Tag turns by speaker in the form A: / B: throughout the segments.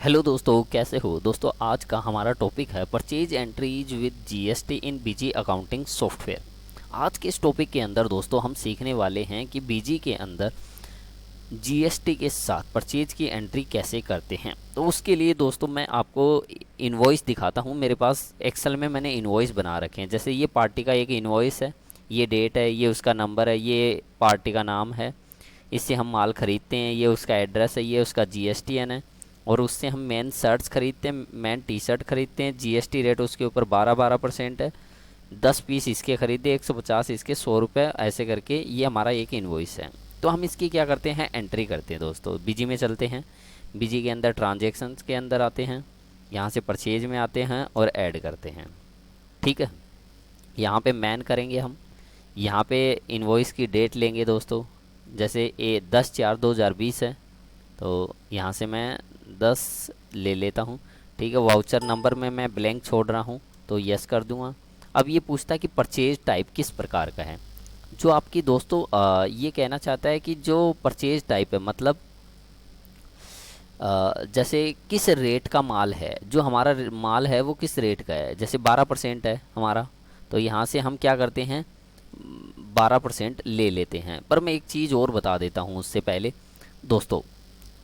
A: Hello दोस्तों, कैसे हो दोस्तों। आज का हमारा टॉपिक है purchase entries with GST in BG accounting software. आज के इस टॉपिक के अंदर दोस्तों हम सीखने वाले हैं कि बीजी के अंदर जीएसटी के साथ परचेज की एंट्री कैसे करते हैं। तो उसके लिए दोस्तों मैं आपको इनवॉइस दिखाता हूँ। मेरे पास एक्सेल में मैंने इनवॉइस बना रखे हैं। जैसे ये पार्टी का एक इनवॉइस है, ये डेट है, ये उसका नंबर है, ये पार्टी का नाम है, इससे हम माल ख़रीदते हैं, ये उसका एड्रेस है, ये उसका जीएसटीएन है। और उससे हम मेन शर्ट्स खरीदते हैं, मेन टी शर्ट खरीदते हैं। जीएसटी रेट उसके ऊपर 12% है। 10 पीस इसके खरीदे, 150 इसके, 100 रुपये, ऐसे करके ये हमारा एक इन्वॉइस है। तो हम इसकी क्या करते हैं, एंट्री करते हैं दोस्तों। बीजी में चलते हैं, बीजी के अंदर ट्रांजेक्शन्स के अंदर आते हैं, यहाँ से परचेज में आते हैं और ऐड करते हैं। ठीक है, यहाँ पे मैन करेंगे हम। यहाँ पे इन्वॉइस की डेट लेंगे दोस्तों। जैसे 10/4/2020 है, तो यहाँ से मैं 10 ले लेता हूँ। ठीक है, वाउचर नंबर में मैं ब्लैंक छोड़ रहा हूँ, तो यस कर दूँगा। अब ये पूछता है कि परचेज टाइप किस प्रकार का है। जो आपकी दोस्तों ये कहना चाहता है कि जो परचेज टाइप है, मतलब जैसे किस रेट का माल है, जो हमारा माल है वो किस रेट का है। जैसे 12% है हमारा, तो यहाँ से हम क्या करते हैं, 12% ले लेते हैं। पर मैं एक चीज़ और बता देता हूँ उससे पहले दोस्तों।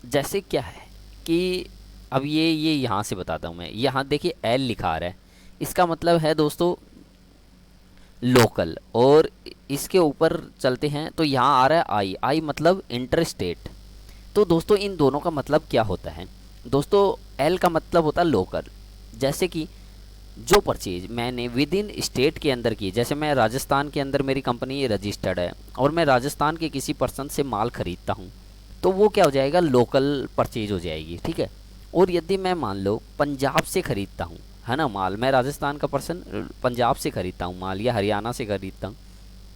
A: जैसे क्या है कि अब ये यहाँ से बताता हूँ मैं। यहाँ देखिए एल लिखा आ रहा है, इसका मतलब है दोस्तों लोकल। और इसके ऊपर चलते हैं तो यहाँ आ रहा है आई, आई मतलब इंटर स्टेट। तो दोस्तों इन दोनों का मतलब क्या होता है दोस्तों। एल का मतलब होता है लोकल। जैसे कि जो परचेज मैंने विद इन स्टेट के अंदर की, जैसे मैं राजस्थान के अंदर मेरी कंपनी रजिस्टर्ड है और मैं राजस्थान के किसी पर्सन से माल खरीदता हूँ, तो वो क्या हो जाएगा, लोकल परचेज हो जाएगी। ठीक है। और यदि मैं मान लो पंजाब से ख़रीदता हूँ, है ना, माल, मैं राजस्थान का पर्सन पंजाब से ख़रीदता हूँ माल, या हरियाणा से ख़रीदता हूँ,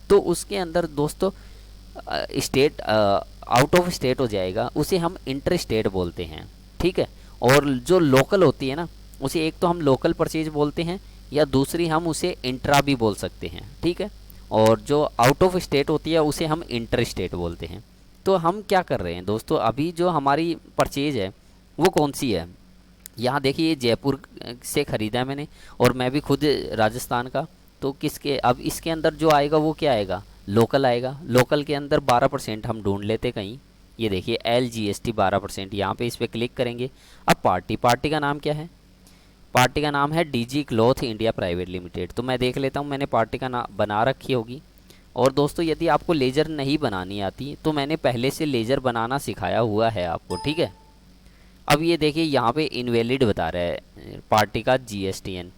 A: तो उसके अंदर दोस्तों स्टेट आउट ऑफ स्टेट हो जाएगा, उसे हम इंटर स्टेट बोलते हैं। ठीक है। और जो लोकल होती है ना, उसे एक तो हम लोकल परचेज बोलते हैं, या दूसरी हम उसे इंट्रा भी बोल सकते हैं। ठीक है। और जो आउट ऑफ स्टेट होती है उसे हम इंटर स्टेट बोलते हैं। तो हम क्या कर रहे हैं दोस्तों, अभी जो हमारी परचेज है वो कौन सी है। यहाँ देखिए ये जयपुर से ख़रीदा है मैंने, और मैं भी खुद राजस्थान का। तो किसके, अब इसके अंदर जो आएगा वो क्या आएगा, लोकल आएगा। लोकल के अंदर 12% हम ढूंढ लेते कहीं। ये देखिए LGST 12%, यहाँ पे इस पर क्लिक करेंगे। अब पार्टी, पार्टी का नाम क्या है, पार्टी का नाम है DG cloth India private limited. तो मैं देख लेता हूँ, मैंने पार्टी का नाम बना रखी होगी। और दोस्तों यदि आपको लेज़र नहीं बनानी आती तो मैंने पहले से लेज़र बनाना सिखाया हुआ है आपको। ठीक है। अब ये देखिए यहाँ पे इनवैलिड बता रहा है पार्टी का GSTN।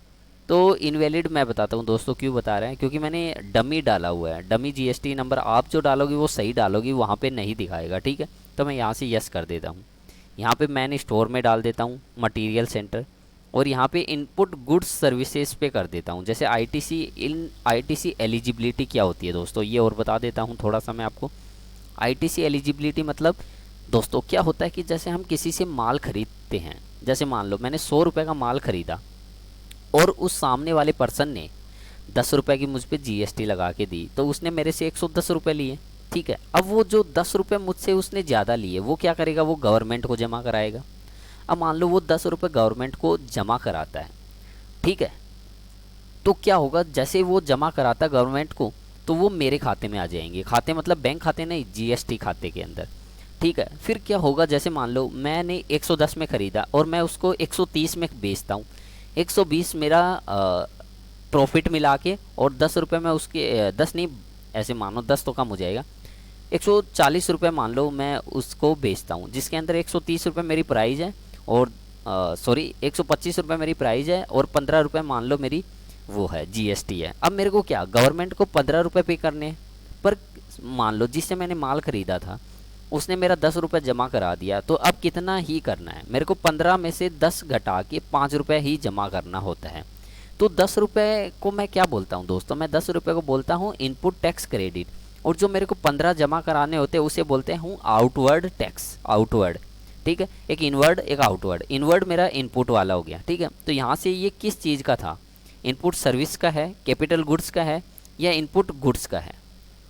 A: तो इनवैलिड मैं बताता हूँ दोस्तों क्यों बता रहे हैं, क्योंकि मैंने डमी डाला हुआ है। डमी GST नंबर आप जो डालोगे वो सही डालोगी, वहाँ पे नहीं दिखाएगा। ठीक है। तो मैं यहाँ से यस कर देता हूँ। यहाँ पे मैंने स्टोर में डाल देता हूँ मटेरियल सेंटर, और यहाँ पे इनपुट गुड्स सर्विसेज पे कर देता हूँ। जैसे ITC एलिजिबिलिटी क्या होती है दोस्तों, ये और बता देता हूँ थोड़ा सा मैं आपको। ITC एलिजिबिलिटी मतलब दोस्तों क्या होता है कि जैसे हम किसी से माल खरीदते हैं, जैसे मान लो मैंने 100 रुपये का माल खरीदा, और उस सामने वाले पर्सन ने 10 रुपये की मुझ पे GST लगा के दी, तो उसने मेरे से 110 रुपये लिए। ठीक है। अब वो जो 10 रुपये मुझसे उसने ज़्यादा लिए, वो क्या करेगा, वो गवर्नमेंट को जमा कराएगा। अब मान लो वो 10 रुपये गवर्नमेंट को जमा कराता है। ठीक है। तो क्या होगा, जैसे वो जमा कराता गवर्नमेंट को, तो वो मेरे खाते में आ जाएंगे। खाते मतलब बैंक खाते नहीं, GST खाते के अंदर। ठीक है। फिर क्या होगा, जैसे मान लो मैंने 110 में ख़रीदा और मैं उसको 130 में बेचता हूँ। 120 मेरा प्रॉफिट मिला के, और 10 रुपये में उसके 10 नहीं, ऐसे मानो 10 तो कम हो जाएगा, 140 रुपये मान लो मैं उसको बेचता हूँ, जिसके अंदर 130 रुपये मेरी प्राइस है, और सॉरी 125 रुपये मेरी प्राइस है, और 15 रुपये मान लो मेरी वो है GST है। अब मेरे को क्या, गवर्नमेंट को 15 रुपये पे करने हैं। पर मान लो जिससे मैंने माल ख़रीदा था उसने मेरा 10 रुपये जमा करा दिया, तो अब कितना ही करना है मेरे को, 15 में से 10 घटा के 5 रुपये ही जमा करना होता है। तो 10 रुपये को मैं क्या बोलता हूँ दोस्तों, मैं 10 रुपये को बोलता हूँ इनपुट टैक्स क्रेडिट, और जो मेरे को 15 जमा कराने होते हैं उसे बोलते हूँ आउटवर्ड टैक्स, आउटवर्ड। ठीक है। एक इनवर्ड एक आउटवर्ड। इनवर्ड मेरा इनपुट वाला हो गया। ठीक है। तो यहाँ से ये किस चीज़ का था, इनपुट सर्विस का है, कैपिटल गुड्स का है, या इनपुट गुड्स का है।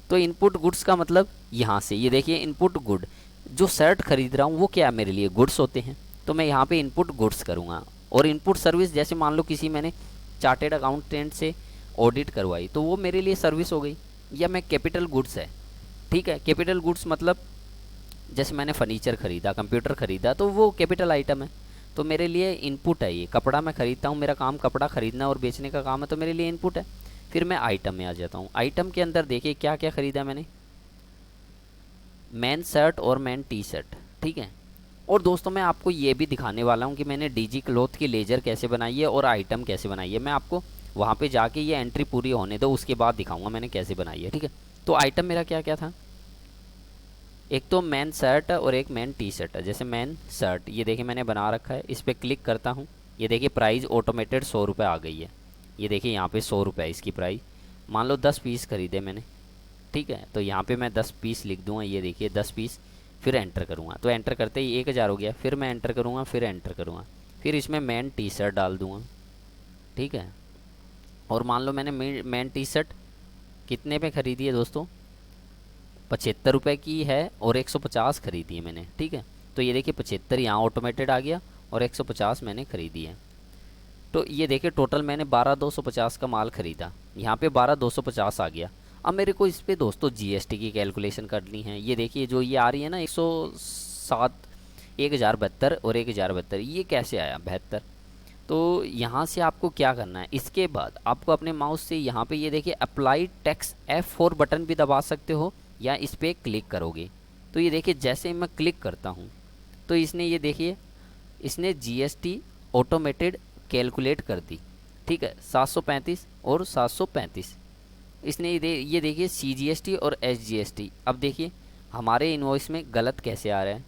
A: तो इनपुट गुड्स का मतलब यहाँ से ये देखिए इनपुट गुड, जो शर्ट खरीद रहा हूँ वो क्या मेरे लिए गुड्स होते हैं। तो मैं यहाँ पे इनपुट गुड्स करूँगा। और इनपुट सर्विस, जैसे मान लो किसी मैंने चार्टेड अकाउंटेंट से ऑडिट करवाई तो वो मेरे लिए सर्विस हो गई। या मैं कैपिटल गुड्स है, ठीक है, कैपिटल गुड्स मतलब जैसे मैंने फर्नीचर ख़रीदा, कंप्यूटर ख़रीदा, तो वो कैपिटल आइटम है, तो मेरे लिए इनपुट है। ये कपड़ा मैं ख़रीदता हूँ, मेरा काम कपड़ा ख़रीदना और बेचने का काम है, तो मेरे लिए इनपुट है। फिर मैं आइटम में आ जाता हूँ। आइटम के अंदर देखिए क्या क्या ख़रीदा मैंने, मैन शर्ट और मैन टी शर्ट, ठीक है। और दोस्तों मैं आपको ये भी दिखाने वाला हूँ कि मैंने डीजी क्लॉथ की लेजर कैसे बनाई है और आइटम कैसे बनाई है। मैं आपको वहाँ पे जाके ये एंट्री पूरी होने दो, उसके बाद दिखाऊंगा मैंने कैसे बनाई है, ठीक है। तो आइटम मेरा क्या क्या था, एक तो मैन शर्ट और एक मैन टी शर्ट है। जैसे मैन शर्ट, ये देखिए मैंने बना रखा है, इस पर क्लिक करता हूँ, ये देखिए प्राइस ऑटोमेटेड 100 रुपये आ गई है। ये देखिए यहाँ पे 100 रुपये इसकी प्राइस। मान लो 10 पीस खरीदे मैंने, ठीक है, तो यहाँ पे मैं 10 पीस लिख दूँगा, ये देखिए 10 पीस। फिर एंटर करूँगा तो एंटर करते ही 1000 हो गया। फिर मैं एंटर करूँगा, फिर एंटर करूँगा, फिर इसमें मैन टी शर्ट डाल दूँगा, ठीक है। और मान लो मैंने मैन टी शर्ट कितने पे ख़रीदी है दोस्तों, 75 रुपये की है और 150 ख़रीदी है मैंने, ठीक है। तो ये देखिए 75 यहाँ ऑटोमेटेड आ गया और 150 मैंने ख़रीदी है। तो ये देखिए टोटल मैंने 12,250 का माल ख़रीदा, यहाँ पे 12,250 आ गया। अब मेरे को इस पे दोस्तों जीएसटी की कैलकुलेशन करनी है। ये देखिए जो ये आ रही है ना 107, 1072 और 1072, ये कैसे आया 72। तो यहाँ से आपको क्या करना है, इसके बाद आपको अपने माउस से यहाँ पे ये देखिए अप्लाई टैक्स F4 बटन भी दबा सकते हो या इस पर क्लिक करोगे तो ये देखिए जैसे मैं क्लिक करता हूँ तो इसने ये देखिए इसने जीएसटी ऑटोमेटेड कैलकुलेट कर दी, ठीक है, 735 और 735। इसने ये देखिए CGST और SGST। अब देखिए हमारे इनवॉइस में गलत कैसे आ रहा है।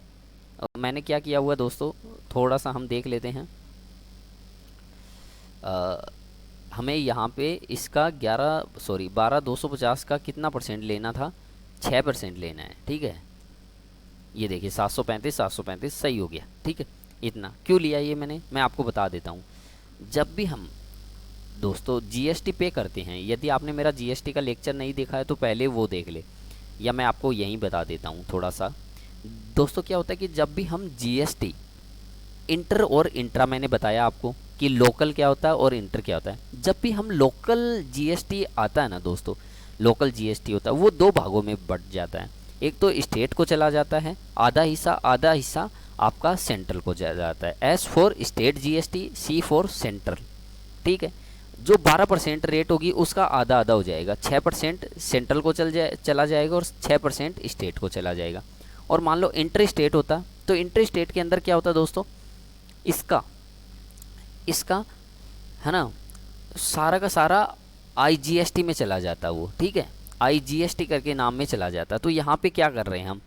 A: अब मैंने क्या किया हुआ दोस्तों, थोड़ा सा हम देख लेते हैं। हमें यहाँ पे इसका 12,250 का कितना परसेंट लेना था, 6% लेना है, ठीक है। ये देखिए 735 735 सही हो गया, ठीक है। इतना क्यों लिया ये मैंने, मैं आपको बता देता हूँ। जब भी हम दोस्तों जीएसटी पे करते हैं, यदि आपने मेरा जीएसटी का लेक्चर नहीं देखा है तो पहले वो देख ले, या मैं आपको यहीं बता देता हूँ थोड़ा सा। दोस्तों क्या होता है कि जब भी हम जीएसटी इंटर और इंट्रा, मैंने बताया आपको कि लोकल क्या होता है और इंटर क्या होता है। जब भी हम लोकल जीएसटी आता है ना दोस्तों, लोकल जीएसटी होता है वो दो भागों में बट जाता है। एक तो स्टेट को चला जाता है आधा हिस्सा आपका सेंट्रल को चला जाता है। S for state GST, C for central, ठीक है। जो 12% रेट होगी उसका आधा आधा हो जाएगा, 6% सेंट्रल को चला जाएगा और 6% स्टेट को चला जाएगा। और मान लो इंटर स्टेट होता तो इंटर स्टेट के अंदर क्या होता दोस्तों, इसका है ना सारा का सारा आईजीएसटी में चला जाता वो, ठीक है, आईजीएसटी करके नाम में चला जाता। तो यहाँ पे क्या कर रहे हैं हम,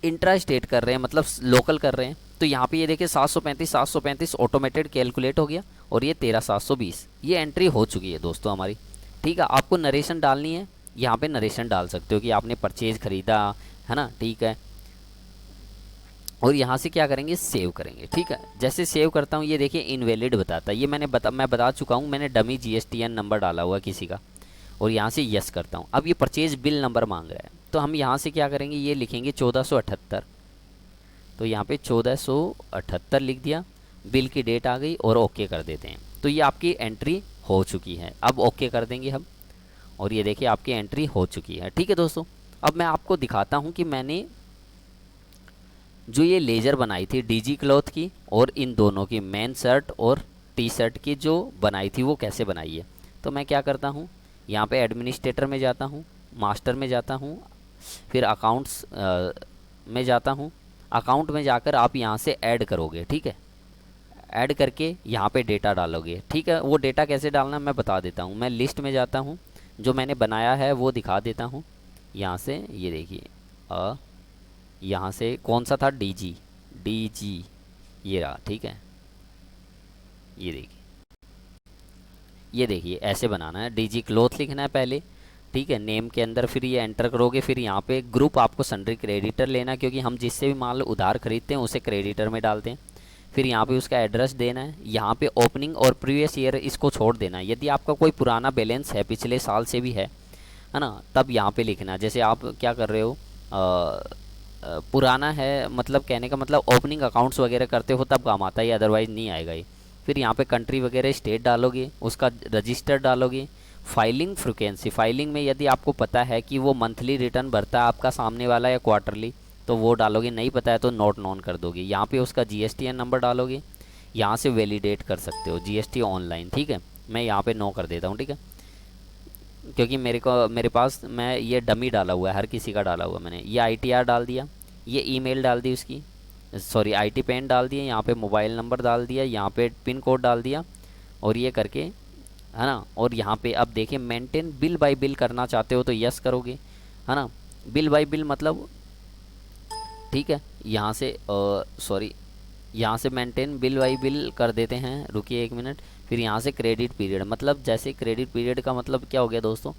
A: इंट्रा स्टेट कर रहे हैं, मतलब लोकल कर रहे हैं। तो यहाँ पे ये देखिए 735 ऑटोमेटेड कैलकुलेट हो गया और ये 13,720 ये एंट्री हो चुकी है दोस्तों हमारी, ठीक है। आपको नरेशन डालनी है, यहाँ पे नरेशन डाल सकते हो कि आपने परचेज खरीदा है ना, ठीक है। और यहाँ से क्या करेंगे, सेव करेंगे, ठीक है। जैसे सेव करता हूँ ये देखिए इनवैलिड बताता है, ये मैं बता चुका हूँ, मैंने डमी जीएसटीएन नंबर डाला हुआ किसी का। और यहाँ से यस करता हूँ। अब ये परचेज बिल नंबर मांग रहा है तो हम यहाँ से क्या करेंगे, ये लिखेंगे 1478। तो यहाँ पे 1478 लिख दिया, बिल की डेट आ गई और ओके कर देते हैं। तो ये आपकी एंट्री हो चुकी है। अब ओके कर देंगे हम और ये देखिए आपकी एंट्री हो चुकी है, ठीक है दोस्तों। अब मैं आपको दिखाता हूँ कि मैंने जो ये लेजर बनाई थी डीजी क्लॉथ की और इन दोनों की मैन शर्ट और टी शर्ट की जो बनाई थी वो कैसे बनाई है। तो मैं क्या करता हूँ, यहाँ पे एडमिनिस्ट्रेटर में जाता हूँ, मास्टर में जाता हूँ, फिर अकाउंट्स में जाता हूँ। अकाउंट में जाकर आप यहाँ से ऐड करोगे, ठीक है, ऐड करके यहाँ पे डेटा डालोगे, ठीक है। वो डेटा कैसे डालना मैं बता देता हूँ। मैं लिस्ट में जाता हूँ, जो मैंने बनाया है वो दिखा देता हूँ। यहाँ से ये देखिए यहाँ से कौन सा था, डीजी ये रहा, ठीक है। ये देखिए ऐसे बनाना है, डीजी क्लॉथ लिखना है पहले, ठीक है, नेम के अंदर। फिर ये एंटर करोगे, फिर यहाँ पे ग्रुप आपको सन्ड्री क्रेडिटर लेना, क्योंकि हम जिससे भी माल उधार खरीदते हैं उसे क्रेडिटर में डालते हैं। फिर यहाँ पे उसका एड्रेस देना है, यहाँ पे ओपनिंग और प्रीवियस ईयर इसको छोड़ देना है। यदि आपका कोई पुराना बैलेंस है, पिछले साल से भी है ना, तब यहाँ पे लिखना। जैसे आप क्या कर रहे हो, पुराना है, मतलब कहने का मतलब ओपनिंग अकाउंट्स वगैरह करते हो तब काम आता है, अदरवाइज़ नहीं आएगा ये। फिर यहाँ पे कंट्री वगैरह स्टेट डालोगे, उसका रजिस्टर डालोगे। फाइलिंग फ्रिक्वेंसी, फाइलिंग में यदि आपको पता है कि वो मंथली रिटर्न भरता है आपका सामने वाला या क्वार्टरली, तो वो डालोगे, नहीं पता है तो नोट नॉन कर दोगे। यहाँ पे उसका जीएसटीएन नंबर डालोगे, यहाँ से वैलिडेट कर सकते हो जीएसटी ऑनलाइन, ठीक है। मैं यहाँ पे नो कर देता हूँ, ठीक है, क्योंकि मेरे पास मैं ये डमी डाला हुआ है, हर किसी का डाला हुआ मैंने। ये आईटीआर डाल दिया, ये ईमेल डाल दी उसकी, सॉरी आईटी पैन डाल दिया, यहाँ पे मोबाइल नंबर डाल दिया, यहाँ पे पिन कोड डाल दिया, और ये करके, है ना। और यहाँ पे अब देखिए मेंटेन बिल बाय बिल करना चाहते हो तो यस करोगे, है ना। बिल बाय बिल मतलब, ठीक है, यहाँ से सॉरी यहाँ से मेंटेन बिल बाई बिल कर देते हैं, रुकिए एक मिनट। फिर यहाँ से क्रेडिट पीरियड, मतलब जैसे क्रेडिट पीरियड का मतलब क्या हो गया दोस्तों,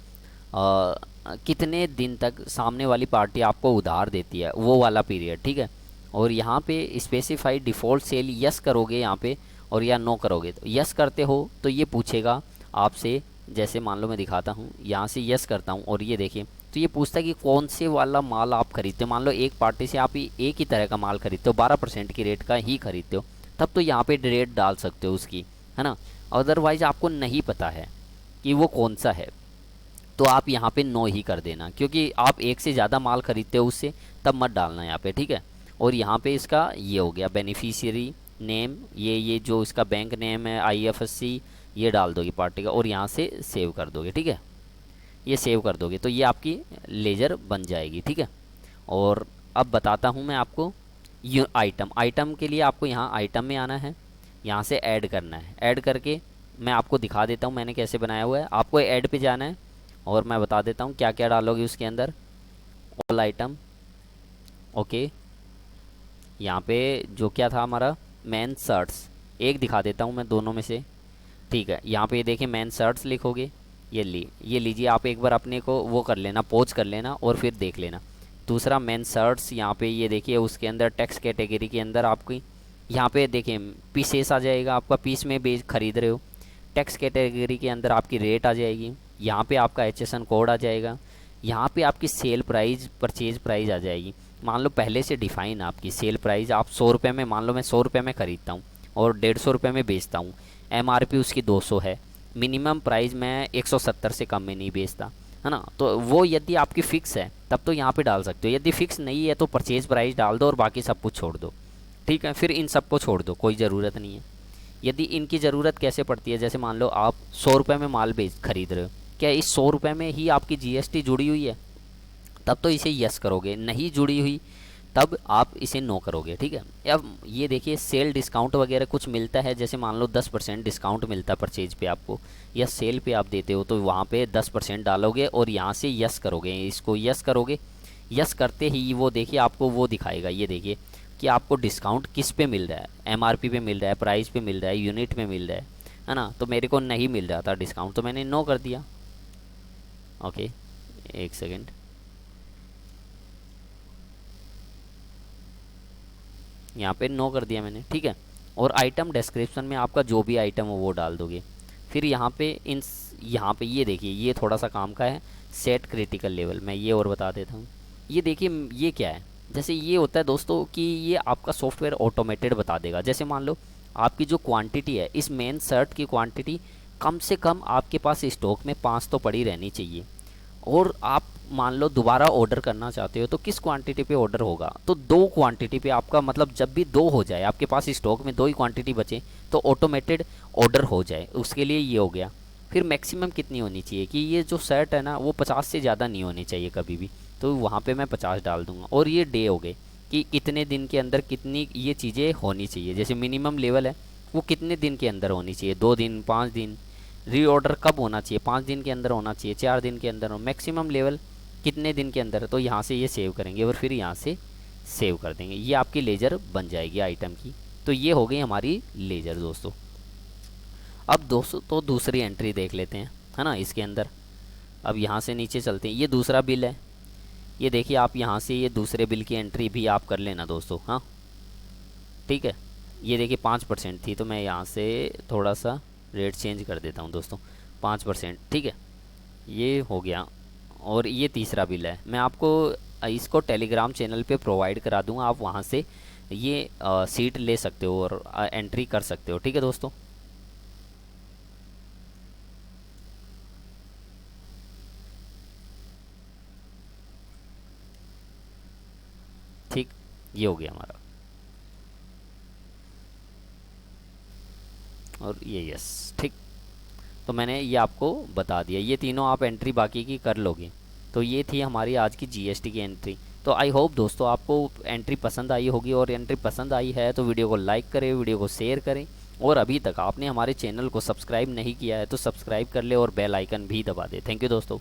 A: कितने दिन तक सामने वाली पार्टी आपको उधार देती है, वो वाला पीरियड, ठीक है। और यहाँ पे स्पेसिफाई डिफ़ॉल्ट सेल यस करोगे यहाँ पे, और या नो करोगे। तो यस करते हो तो ये पूछेगा आपसे, जैसे मान लो मैं दिखाता हूँ, यहाँ से यस करता हूँ और ये देखिए, तो ये पूछता है कि कौन से वाला माल आप खरीदते हो। मान लो एक पार्टी से आप एक ही तरह का माल खरीदते हो, 12% की रेट का ही खरीदते हो, तब तो यहाँ पे रेट डाल सकते हो उसकी, है ना। अदरवाइज आपको नहीं पता है कि वो कौन सा है, तो आप यहाँ पे नो ही कर देना, क्योंकि आप एक से ज़्यादा माल खरीदते हो उससे, तब मत डालना यहाँ पे, ठीक है। और यहाँ पे इसका ये हो गया बेनिफिशियरी नेम, ये जो इसका बैंक नेम है, आईएफएससी, ये डाल दोगे पार्टी का, और यहाँ से सेव कर दोगे, ठीक है। ये सेव कर दोगे तो ये आपकी लेजर बन जाएगी, ठीक है। और अब बताता हूँ मैं आपको, ये आइटम के लिए आपको यहाँ आइटम में आना है, यहाँ से ऐड करना है। ऐड करके मैं आपको दिखा देता हूँ मैंने कैसे बनाया हुआ है। आपको ऐड पे जाना है और मैं बता देता हूँ क्या क्या डालोगे उसके अंदर। ऑल आइटम, ओके, यहाँ पे जो क्या था हमारा मैन शर्ट्स, एक दिखा देता हूँ मैं दोनों में से, ठीक है। यहाँ पे देखिए मैन शर्ट्स लिखोगे, ये लीजिए, आप एक बार अपने को वो कर लेना, पॉज कर लेना और फिर देख लेना। दूसरा मैन शर्ट्स, यहाँ पे ये देखिए उसके अंदर टेक्स्ट कैटेगरी के अंदर आपकी यहाँ पे देखिए पीसेस आ जाएगा, आपका पीस में बेच खरीद रहे हो। टेक्स्ट कैटेगरी के अंदर आपकी रेट आ जाएगी, यहाँ पे आपका एचएसएन कोड आ जाएगा, यहाँ पे आपकी सेल प्राइस परचेज प्राइस आ जाएगी। मान लो पहले से डिफाइन आपकी सेल प्राइस, आप 100 रुपये में, मान लो मैं 100 रुपये में ख़रीदता हूँ और 150 रुपये में बेचता हूँ, एमआरपी उसकी 200 है, मिनिमम प्राइस मैं 170 से कम में नहीं बेचता, है ना। तो वो यदि आपकी फ़िक्स है तब तो यहाँ पे डाल सकते हो, यदि फ़िक्स नहीं है तो परचेज प्राइस डाल दो और बाकी सब कुछ छोड़ दो, ठीक है। फिर इन सबको छोड़ दो, कोई ज़रूरत नहीं है। यदि इनकी ज़रूरत कैसे पड़ती है, जैसे मान लो आप 100 रुपये में माल बेच खरीद रहे हो, क्या इस 100 रुपये में ही आपकी जीएसटी जुड़ी हुई है, तब तो इसे यस करोगे, नहीं जुड़ी हुई तब आप इसे नो करोगे, ठीक है। अब ये देखिए सेल डिस्काउंट वगैरह कुछ मिलता है, जैसे मान लो 10% डिस्काउंट मिलता है परचेज पे आपको, या सेल पे आप देते हो तो वहाँ पे 10% डालोगे और यहाँ से यस करोगे, इसको यस करोगे। यस करते ही वो देखिए आपको वो दिखाएगा, ये देखिए कि आपको डिस्काउंट किस पे मिल रहा है, एमआरपी पे मिल रहा है, प्राइस पे मिल रहा है, यूनिट में मिल रहा है ना। तो मेरे को नहीं मिल रहा था डिस्काउंट तो मैंने नो कर दिया, ओके, एक सेकेंड, यहाँ पे नो कर दिया मैंने, ठीक है। और आइटम डिस्क्रिप्शन में आपका जो भी आइटम हो वो डाल दोगे। फिर यहाँ पे यहाँ पे ये देखिए, ये थोड़ा सा काम का है, सेट क्रिटिकल लेवल, मैं ये और बता देता हूँ। ये देखिए ये क्या है, जैसे ये होता है दोस्तों कि ये आपका सॉफ्टवेयर ऑटोमेटेड बता देगा। जैसे मान लो आपकी जो क्वांटिटी है, इस मेन शर्ट की क्वांटिटी कम से कम आपके पास स्टॉक में 5 तो पड़ी रहनी चाहिए, और आप मान लो दोबारा ऑर्डर करना चाहते हो तो किस क्वांटिटी पे ऑर्डर होगा, तो 2 क्वांटिटी पे आपका, मतलब जब भी 2 हो जाए आपके पास स्टॉक में 2 ही क्वांटिटी बचे तो ऑटोमेटेड ऑर्डर हो जाए, उसके लिए ये हो गया। फिर मैक्सिमम कितनी होनी चाहिए कि ये जो शर्ट है ना वो 50 से ज़्यादा नहीं होनी चाहिए कभी भी, तो वहाँ पे मैं 50 डाल दूंगा। और ये डे हो गए कि कितने दिन के अंदर कितनी ये चीज़ें होनी चाहिए, जैसे मिनिमम लेवल है वो कितने दिन के अंदर होनी चाहिए, 2 दिन, 5 दिन। रीऑर्डर कब होना चाहिए, 5 दिन के अंदर होना चाहिए, 4 दिन के अंदर हो, मैक्सिमम लेवल कितने दिन के अंदर। तो यहाँ से ये सेव करेंगे और फिर यहाँ से सेव कर देंगे, ये आपकी लेजर बन जाएगी आइटम की। तो ये हो गई हमारी लेजर दोस्तों। अब दोस्तों तो दूसरी एंट्री देख लेते हैं, है ना, इसके अंदर। अब यहाँ से नीचे चलते हैं, ये दूसरा बिल है, ये देखिए आप यहाँ से ये दूसरे बिल की एंट्री भी आप कर लेना दोस्तों, हाँ ठीक है। ये देखिए 5% थी, तो मैं यहाँ से थोड़ा सा रेट चेंज कर देता हूँ दोस्तों, 5%, ठीक है, ये हो गया। और ये तीसरा बिल है, मैं आपको इसको टेलीग्राम चैनल पे प्रोवाइड करा दूंगा, आप वहाँ से ये सीट ले सकते हो और एंट्री कर सकते हो। ठीक है दोस्तों। ठीक, ये हो गया हमारा, और ये यस। ठीक, तो मैंने ये आपको बता दिया, ये तीनों आप एंट्री बाकी की कर लोगे। तो ये थी हमारी आज की जीएसटी की एंट्री। तो आई होप दोस्तों आपको एंट्री पसंद आई होगी, और एंट्री पसंद आई है तो वीडियो को लाइक करें, वीडियो को शेयर करें, और अभी तक आपने हमारे चैनल को सब्सक्राइब नहीं किया है तो सब्सक्राइब कर ले और बेल आइकन भी दबा दे। थैंक यू दोस्तों।